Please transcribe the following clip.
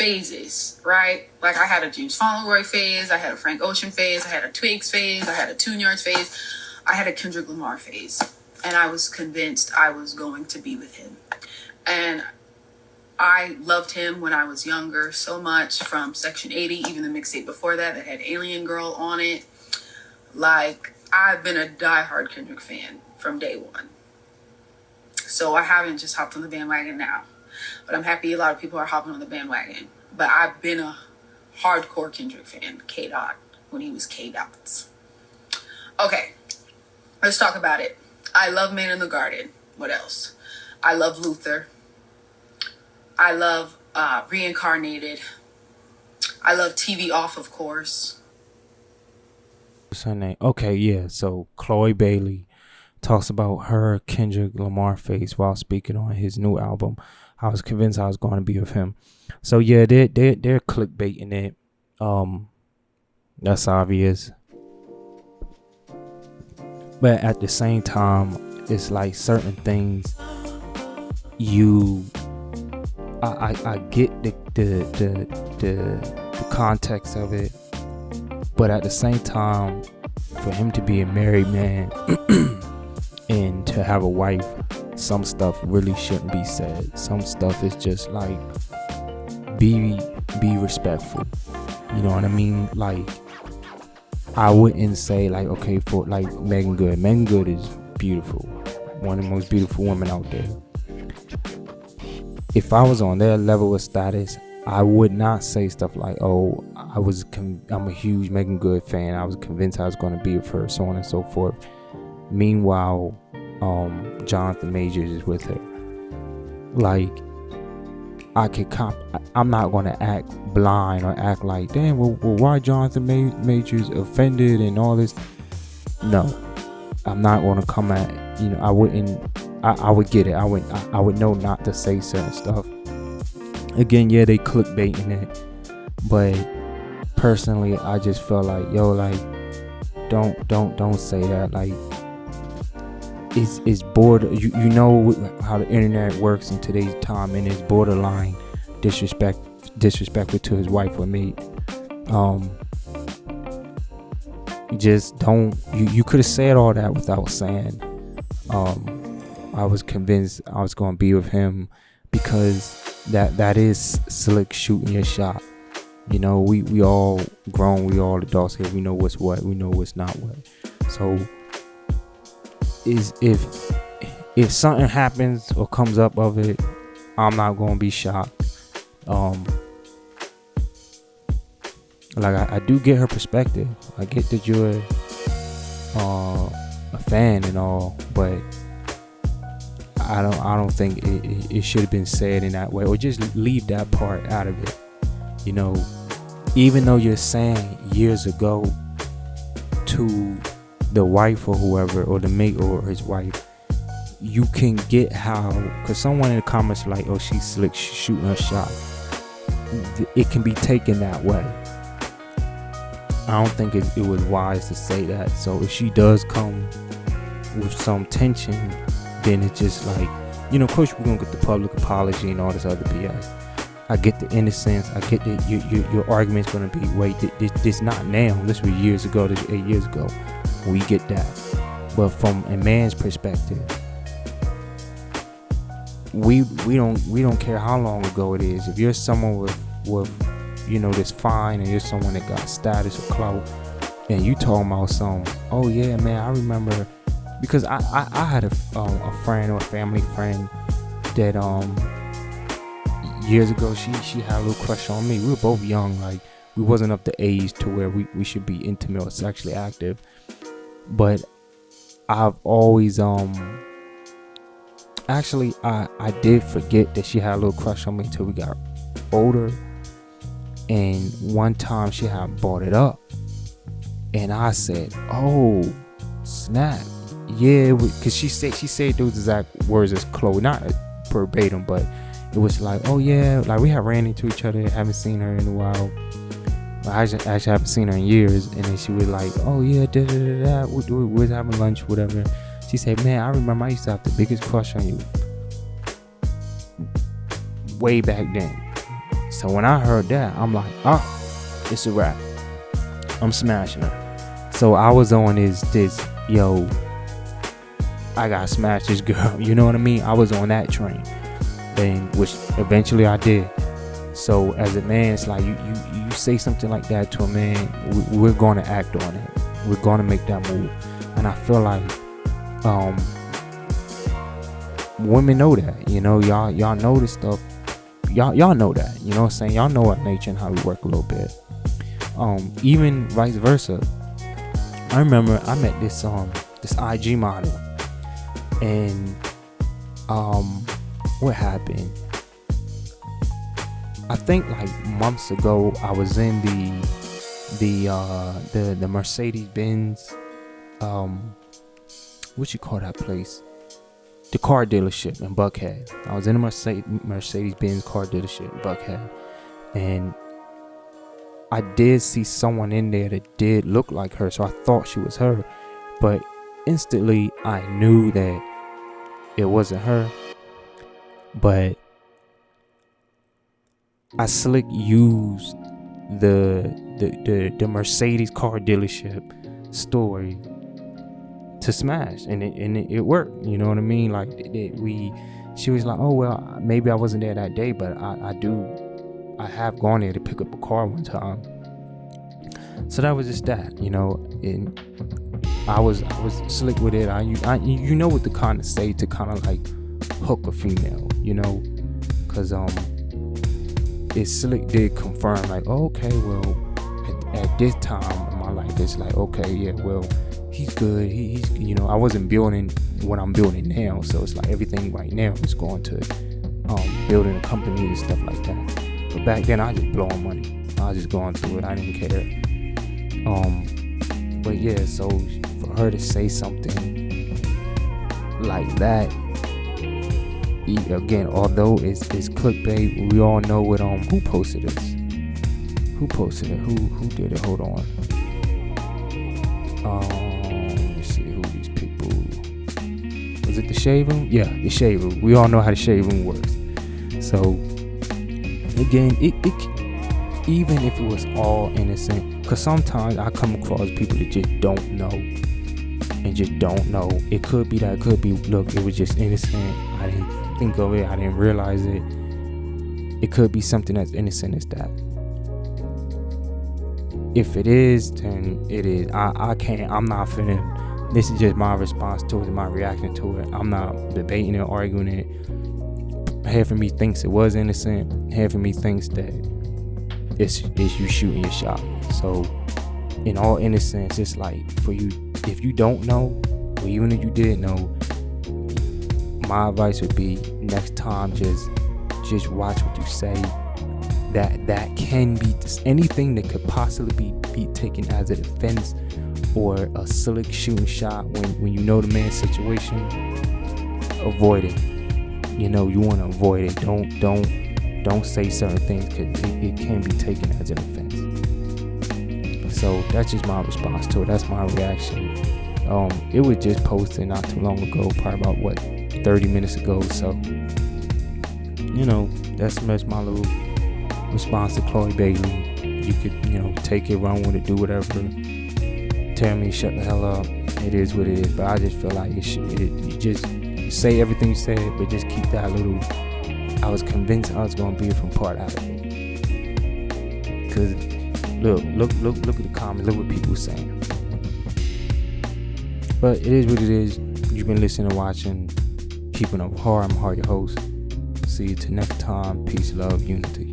phases, right? Like I had a James Fauntleroy phase, I had a Frank Ocean phase, I had a Twigs phase, I had a Tune Yards phase, I had a Kendrick Lamar phase. And I was convinced I was going to be with him. And I loved him when I was younger so much, from Section 80, even the mixtape before that had Alien Girl on it. Like, I've been a diehard Kendrick fan from day one. So I haven't just hopped on the bandwagon now. But I'm happy a lot of people are hopping on the bandwagon. But I've been a hardcore Kendrick fan, K-Dot, when he was K-Dots. Okay, let's talk about it. I love Man in the Garden. What else? I love Luther. I love Reincarnated. I love TV Off, of course. What's her name? Okay, yeah. So Chloe Bailey talks about her Kendrick Lamar face while speaking on his new album. I was convinced I was going to be with him. So yeah, they're clickbaiting it. That's obvious. But at the same time, it's like certain things I get the context of it, but at the same time, for him to be a married man and to have a wife, some stuff really shouldn't be said. Some stuff is just like be respectful. You know what I mean? Like, I wouldn't say like, okay, for like Megan Good. Megan Good is beautiful, one of the most beautiful women out there. If I was on their level of status, I would not say stuff like, oh, I'm a huge Megan Good fan, I was convinced I was going to be with her, so on and so forth. Meanwhile, Jonathan Majors is with her. Like, I'm not going to act blind or act like, damn, well why Jonathan Majors offended and all this. No, I'm not going to come at, I would get it. I would know not to say certain stuff. Again, yeah, they clickbaiting it, but personally, I just felt like, yo, like, don't say that. Like, it's border. You know how the internet works in today's time, and it's borderline disrespectful to his wife or mate. Just don't. You could have said all that without saying. I was convinced I was going to be with him because that is slick shooting your shot. We all grown, we all adults here. We know what's what, we know what's not what. So if something happens or comes up of it, I'm not going to be shocked. Like I do get her perspective. I get that you're a fan and all, but I don't think it should have been said in that way, or just leave that part out of it. Even though you're saying years ago to the wife or whoever, or the mate or his wife, you can get how, because someone in the comments like, oh, she's slick shooting her shot. It can be taken that way. I don't think it was wise to say that. So if she does come with some tension, then it's just like, of course we're gonna get the public apology and all this other BS. I get the innocence. I get that your argument's gonna be, wait, this not now. This was years ago. This was 8 years ago. We get that. But from a man's perspective, we don't care how long ago it is. If you're someone with that's fine, and you're someone that got status or clout, and you talking about some, oh yeah, man, I remember, because I had a friend or a family friend that years ago she had a little crush on me. We were both young, like we wasn't up to age to where we should be intimate or sexually active, but I've always actually I did forget that she had a little crush on me until we got older. And one time she had brought it up, and I said, oh snap, yeah, because she said those exact words as Chloe, not verbatim, but it was like, oh yeah, like we have ran into each other, haven't seen her in a while. I actually haven't seen her in years. And then she was like, oh yeah, we was having lunch, whatever. She said, man, I remember I used to have the biggest crush on you way back then. So when I heard that, I'm like, it's a wrap. I'm smashing her. So I was on this, yo, I gotta smash this girl. You know what I mean? I was on that train, and which eventually I did. So as a man, it's like you say something like that to a man, we're gonna act on it. We're gonna make that move. And I feel like women know that. You know, y'all know this stuff. Y'all know that. You know what I'm saying? Y'all know our nature and how we work a little bit. Even vice versa. I remember I met this IG model, and what happened? I think like months ago, I was in the Mercedes Benz, what you call that place? The car dealership in Buckhead. I was in a Mercedes Benz car dealership in Buckhead, and I did see someone in there that did look like her, so I thought she was her, but instantly I knew that it wasn't her. But I slick used the Mercedes car dealership story to smash, and it worked. You know what I mean? Like she was like, oh well, maybe I wasn't there that day, but I have gone there to pick up a car one time. So that was just that, you know. And I was slick with it. You know what to kind of say to kind of like hook a female, you know, because it slick did confirm like, oh, okay, well at this time in my life it's like, okay, yeah, well he's good, he's you know, I wasn't building what I'm building now, so it's like everything right now is going to building a company and stuff like that. But back then I just blowing money, I was just going through it, I didn't care. But yeah, so for her to say something like that, again, although it's clickbait, we all know what who posted this. Who posted it? Who did it? Hold on. Let me see who these people. Was it the Shade Room? Yeah, the Shade Room. We all know how the Shade Room works. So again, it even if it was all innocent, because sometimes I come across people that just don't know. And just don't know. It could be that. It could be, look, it was just innocent. I didn't think of it. I didn't realize it. It could be something as innocent as that. If it is, then it is. I'm not finna. This is just my response to it, my reaction to it. I'm not debating it, arguing it. Half of me thinks it was innocent. Half of me thinks that it's you shooting your shot. So, in all innocence, it's like, for you, if you don't know, or even if you did know, my advice would be next time just watch what you say. That can be anything that could possibly be taken as a defense or a slick shooting shot when you know the man's situation. Avoid it. You know, you want to avoid it. Don't say certain things, because it can be taken as a defense. So that's just my response to it. That's my reaction. It was just posted not too long ago, probably about 30 minutes ago. So, you know, that's my little response to Chloe Bailey. You could, you know, take it, run with it, do whatever. Tell me shut the hell up. It is what it is. But I just feel like you just say everything you said, but just keep that little. I was convinced I was gonna be from part out of it. Because look at the comments. Look what people are saying. But it is what it is. You've been listening and watching Keeping Up Hard. I'm Hard, your host. See you till next time. Peace, love, unity.